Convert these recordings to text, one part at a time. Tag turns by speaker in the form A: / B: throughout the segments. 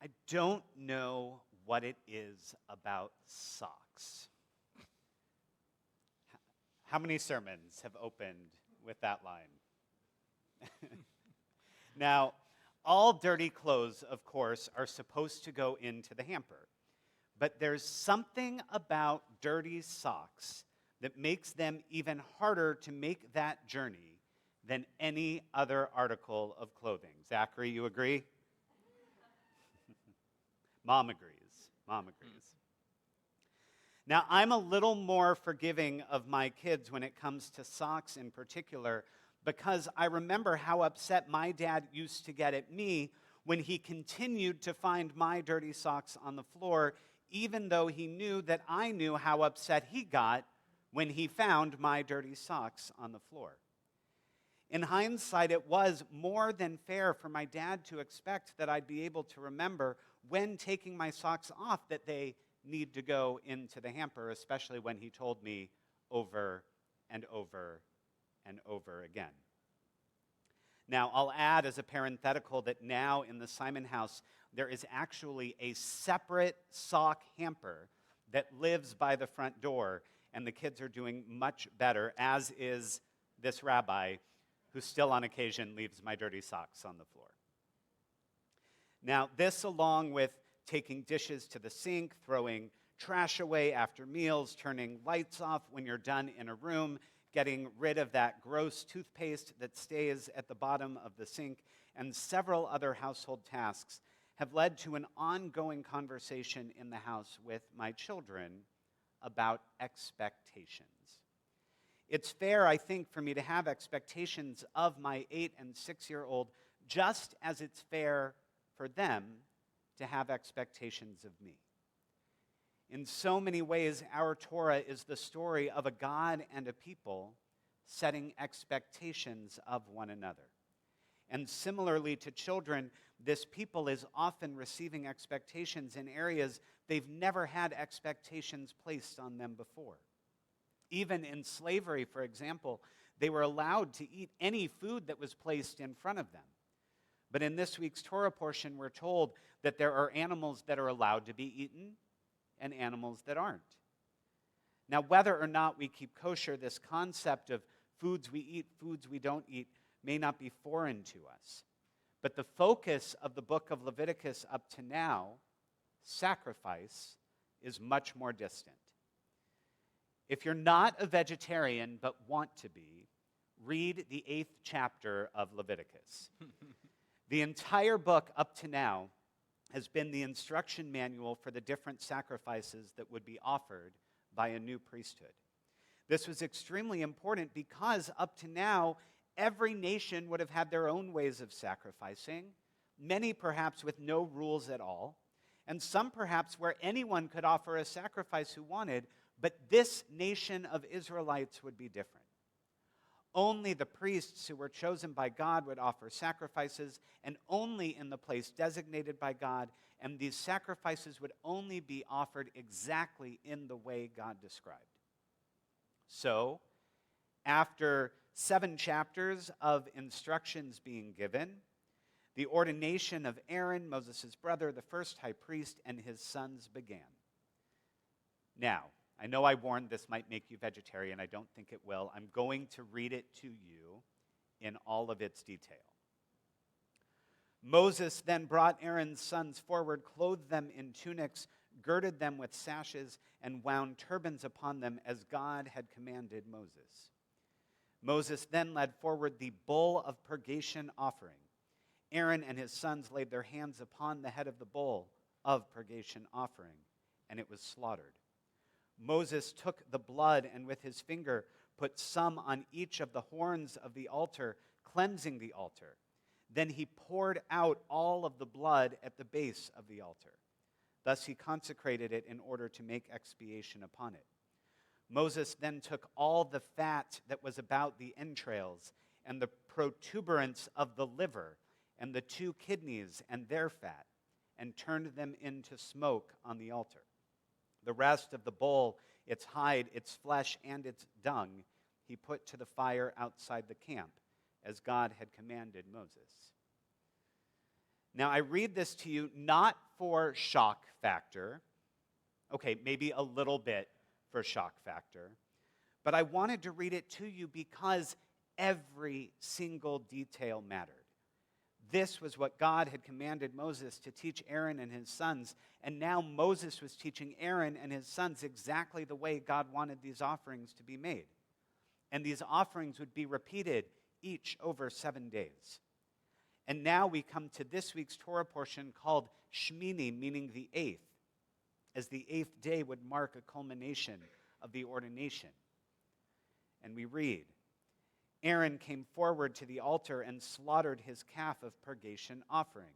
A: I don't know what it is about socks. How many sermons have opened with that line? Now, all dirty clothes, of course, are supposed to go into the hamper. But there's something about dirty socks that makes them even harder to make that journey than any other article of clothing. Zachary, you agree? Mom agrees. Mom agrees. Now, I'm a little more forgiving of my kids when it comes to socks in particular, because I remember how upset my dad used to get at me when he continued to find my dirty socks on the floor, even though he knew that I knew how upset he got when he found my dirty socks on the floor. In hindsight, it was more than fair for my dad to expect that I'd be able to remember when taking my socks off that they need to go into the hamper, especially when he told me over and over and over again. Now, I'll add as a parenthetical that now in the Simon house, there is actually a separate sock hamper that lives by the front door, and the kids are doing much better, as is this rabbi, who still on occasion leaves my dirty socks on the floor. Now, this along with taking dishes to the sink, throwing trash away after meals, turning lights off when you're done in a room, getting rid of that gross toothpaste that stays at the bottom of the sink, and several other household tasks have led to an ongoing conversation in the house with my children about expectations. It's fair, I think, for me to have expectations of my 8- and 6-year-old, just as it's fair for them to have expectations of me. In so many ways, our Torah is the story of a God and a people setting expectations of one another. And similarly to children, this people is often receiving expectations in areas they've never had expectations placed on them before. Even in slavery, for example, they were allowed to eat any food that was placed in front of them. But in this week's Torah portion, we're told that there are animals that are allowed to be eaten and animals that aren't. Now, whether or not we keep kosher, this concept of foods we eat, foods we don't eat, may not be foreign to us. But the focus of the book of Leviticus up to now, sacrifice, is much more distant. If you're not a vegetarian but want to be, read the 8th chapter of Leviticus. The entire book up to now has been the instruction manual for the different sacrifices that would be offered by a new priesthood. This was extremely important because up to now, every nation would have had their own ways of sacrificing, many perhaps with no rules at all, and some perhaps where anyone could offer a sacrifice who wanted, but this nation of Israelites would be different. Only the priests who were chosen by God would offer sacrifices, and only in the place designated by God, and these sacrifices would only be offered exactly in the way God described. So, after 7 chapters of instructions being given, the ordination of Aaron, Moses' brother, the first high priest, and his sons began. Now, I know I warned this might make you vegetarian. I don't think it will. I'm going to read it to you in all of its detail. Moses then brought Aaron's sons forward, clothed them in tunics, girded them with sashes, and wound turbans upon them as God had commanded Moses. Moses then led forward the bull of purgation offering. Aaron and his sons laid their hands upon the head of the bull of purgation offering, and it was slaughtered. Moses took the blood and with his finger put some on each of the horns of the altar, cleansing the altar. Then he poured out all of the blood at the base of the altar. Thus he consecrated it in order to make expiation upon it. Moses then took all the fat that was about the entrails and the protuberance of the liver and the 2 kidneys and their fat and turned them into smoke on the altar. The rest of the bull, its hide, its flesh, and its dung, he put to the fire outside the camp, as God had commanded Moses. Now, I read this to you not for shock factor. Okay, maybe a little bit for shock factor. But I wanted to read it to you because every single detail mattered. This was what God had commanded Moses to teach Aaron and his sons, and now Moses was teaching Aaron and his sons exactly the way God wanted these offerings to be made. And these offerings would be repeated each over 7 days. And now we come to this week's Torah portion called Shmini, meaning the eighth, as the eighth day would mark a culmination of the ordination. And we read, Aaron came forward to the altar and slaughtered his calf of purgation offering.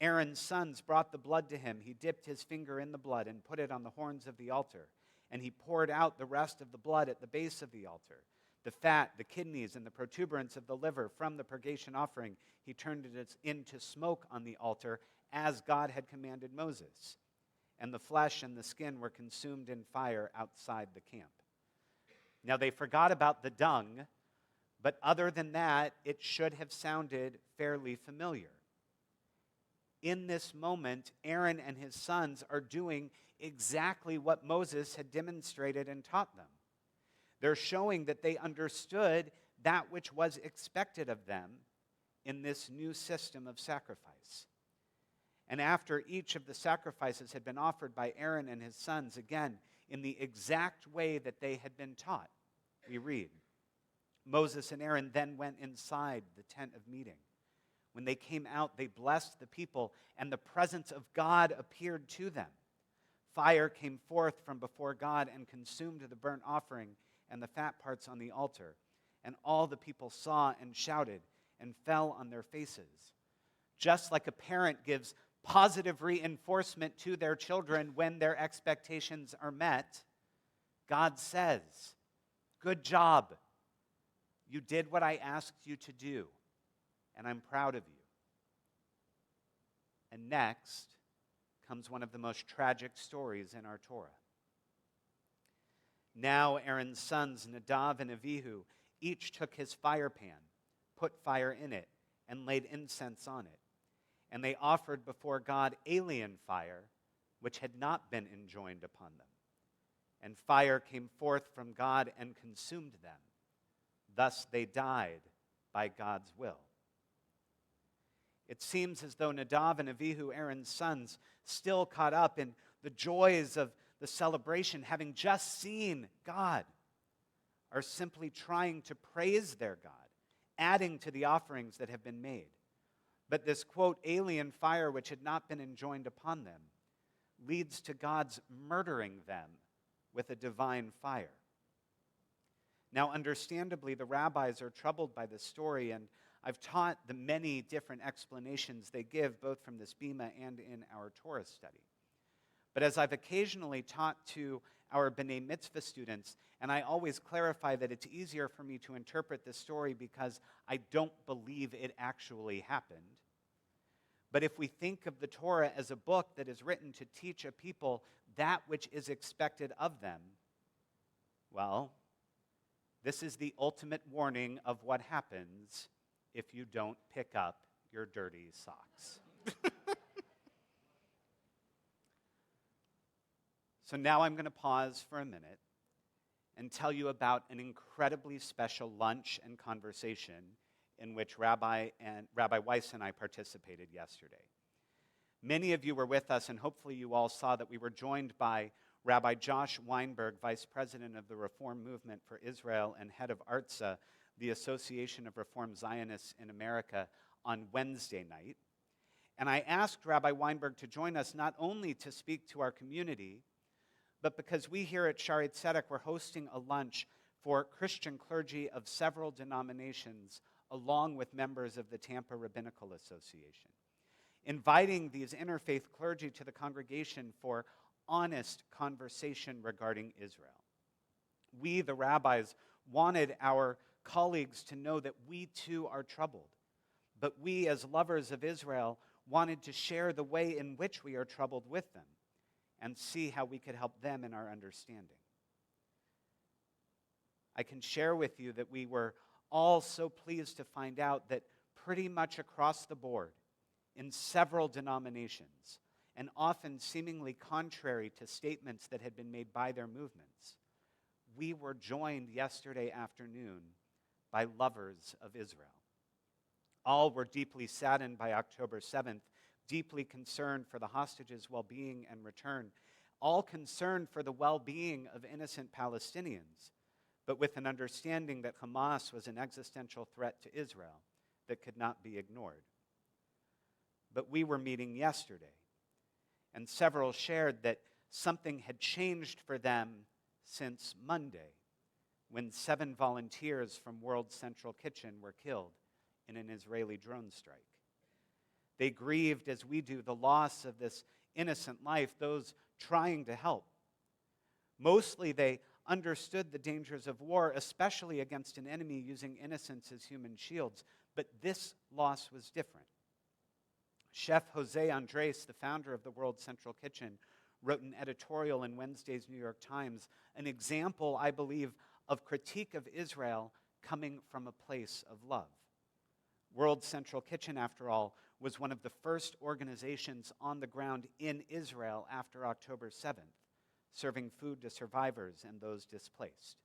A: Aaron's sons brought the blood to him. He dipped his finger in the blood and put it on the horns of the altar. And he poured out the rest of the blood at the base of the altar. The fat, the kidneys, and the protuberance of the liver from the purgation offering, he turned it into smoke on the altar as God had commanded Moses. And the flesh and the skin were consumed in fire outside the camp. Now they forgot about the dung, but other than that, it should have sounded fairly familiar. In this moment, Aaron and his sons are doing exactly what Moses had demonstrated and taught them. They're showing that they understood that which was expected of them in this new system of sacrifice. And after each of the sacrifices had been offered by Aaron and his sons, again, in the exact way that they had been taught, we read, Moses and Aaron then went inside the tent of meeting. When they came out, they blessed the people, and the presence of God appeared to them. Fire came forth from before God and consumed the burnt offering and the fat parts on the altar. And all the people saw and shouted and fell on their faces. Just like a parent gives positive reinforcement to their children when their expectations are met, God says, "Good job. You did what I asked you to do, and I'm proud of you." And next comes one of the most tragic stories in our Torah. Now Aaron's sons, Nadav and Avihu, each took his fire pan, put fire in it, and laid incense on it. And they offered before God alien fire, which had not been enjoined upon them. And fire came forth from God and consumed them. Thus they died by God's will. It seems as though Nadav and Avihu, Aaron's sons, still caught up in the joys of the celebration, having just seen God, are simply trying to praise their God, adding to the offerings that have been made. But this, quote, alien fire which had not been enjoined upon them leads to God's murdering them with a divine fire. Now, understandably, the rabbis are troubled by this story, and I've taught the many different explanations they give, both from this Bima and in our Torah study. But as I've occasionally taught to our B'nai Mitzvah students, and I always clarify that it's easier for me to interpret this story because I don't believe it actually happened. But if we think of the Torah as a book that is written to teach a people that which is expected of them, well, this is the ultimate warning of what happens if you don't pick up your dirty socks. So now I'm going to pause for a minute and tell you about an incredibly special lunch and conversation in which Rabbi Weiss and I participated yesterday. Many of you were with us, and hopefully you all saw that we were joined by Rabbi Josh Weinberg, Vice President of the Reform Movement for Israel and head of ARTSA, the Association of Reform Zionists in America, on Wednesday night. And I asked Rabbi Weinberg to join us not only to speak to our community, but because we here at Schaarai Zedek were hosting a lunch for Christian clergy of several denominations, along with members of the Tampa Rabbinical Association, inviting these interfaith clergy to the congregation for honest conversation regarding Israel. We, the rabbis, wanted our colleagues to know that we too are troubled, but we, as lovers of Israel, wanted to share the way in which we are troubled with them and see how we could help them in our understanding. I can share with you that we were all so pleased to find out that pretty much across the board, in several denominations, and often seemingly contrary to statements that had been made by their movements, we were joined yesterday afternoon by lovers of Israel. All were deeply saddened by October 7th, deeply concerned for the hostages' well-being and return, all concerned for the well-being of innocent Palestinians, but with an understanding that Hamas was an existential threat to Israel that could not be ignored. But we were meeting yesterday, and several shared that something had changed for them since Monday, when 7 volunteers from World Central Kitchen were killed in an Israeli drone strike. They grieved, as we do, the loss of this innocent life, those trying to help. Mostly they understood the dangers of war, especially against an enemy using innocents as human shields, but this loss was different. Chef Jose Andres, the founder of the World Central Kitchen, wrote an editorial in Wednesday's New York Times, an example, I believe, of critique of Israel coming from a place of love. World Central Kitchen, after all, was one of the first organizations on the ground in Israel after October 7th, serving food to survivors and those displaced.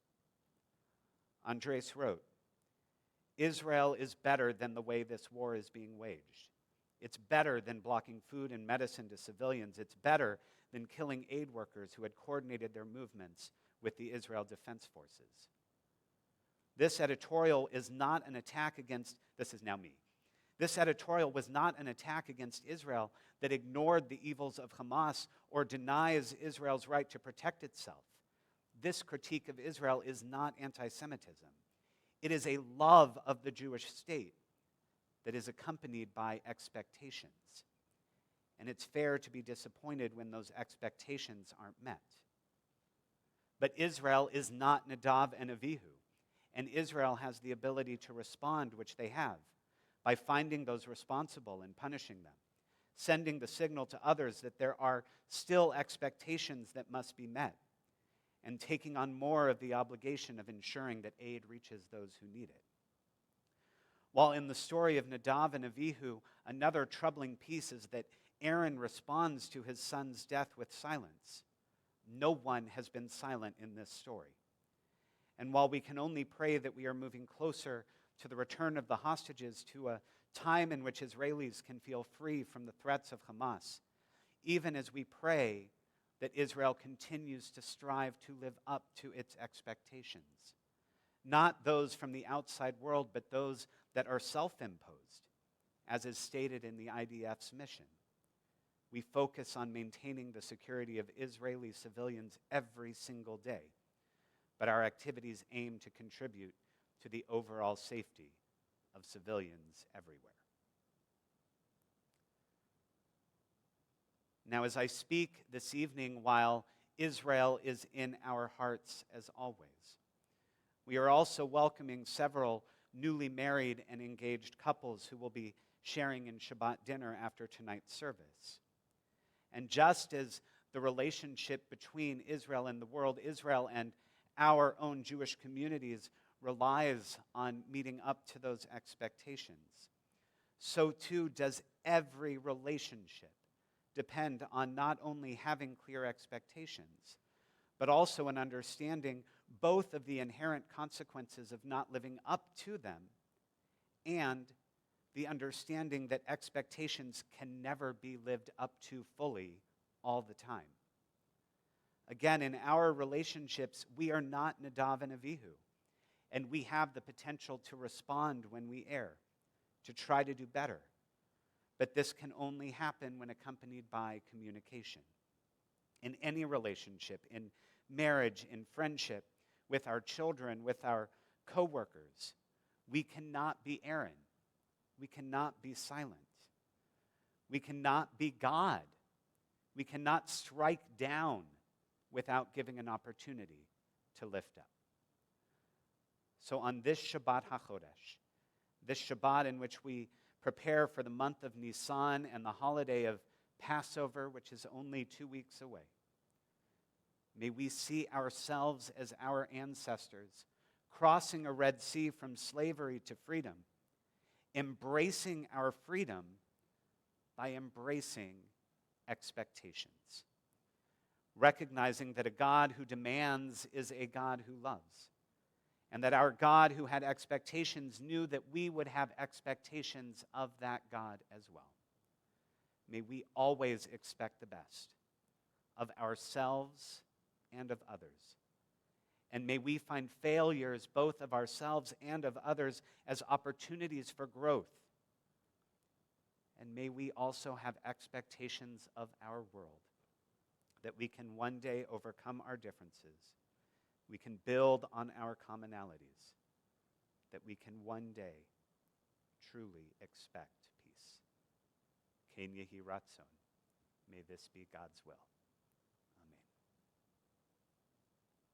A: Andres wrote, "Israel is better than the way this war is being waged. It's better than blocking food and medicine to civilians. It's better than killing aid workers who had coordinated their movements with the Israel Defense Forces." This editorial is not an attack against, this is now me. This editorial was not an attack against Israel that ignored the evils of Hamas or denies Israel's right to protect itself. This critique of Israel is not anti-Semitism. It is a love of the Jewish state that is accompanied by expectations. And it's fair to be disappointed when those expectations aren't met. But Israel is not Nadav and Avihu, and Israel has the ability to respond, which they have, by finding those responsible and punishing them, sending the signal to others that there are still expectations that must be met, and taking on more of the obligation of ensuring that aid reaches those who need it. While in the story of Nadav and Avihu, another troubling piece is that Aaron responds to his son's death with silence. No one has been silent in this story. And while we can only pray that we are moving closer to the return of the hostages, to a time in which Israelis can feel free from the threats of Hamas, even as we pray that Israel continues to strive to live up to its expectations, not those from the outside world, but those that are self-imposed, as is stated in the IDF's mission. We focus on maintaining the security of Israeli civilians every single day, but our activities aim to contribute to the overall safety of civilians everywhere. Now, as I speak this evening, while Israel is in our hearts as always, we are also welcoming several newly married and engaged couples who will be sharing in Shabbat dinner after tonight's service. And just as the relationship between Israel and the world, Israel and our own Jewish communities relies on meeting up to those expectations, so too does every relationship depend on not only having clear expectations, but also an understanding both of the inherent consequences of not living up to them and the understanding that expectations can never be lived up to fully all the time. Again, in our relationships, we are not Nadav and Avihu, and we have the potential to respond when we err, to try to do better. But this can only happen when accompanied by communication. In any relationship, in marriage, in friendship, with our children, with our coworkers, we cannot be Aaron. We cannot be silent. We cannot be God. We cannot strike down without giving an opportunity to lift up. So on this Shabbat HaChodesh, this Shabbat in which we prepare for the month of Nisan and the holiday of Passover, which is only 2 weeks away, may we see ourselves as our ancestors, crossing a Red Sea from slavery to freedom, embracing our freedom by embracing expectations, recognizing that a God who demands is a God who loves, and that our God who had expectations knew that we would have expectations of that God as well. May we always expect the best of ourselves and of others. And may we find failures, both of ourselves and of others, as opportunities for growth. And may we also have expectations of our world, that we can one day overcome our differences, we can build on our commonalities, that we can one day truly expect peace. Ken Yehi Ratzon. May this be God's will.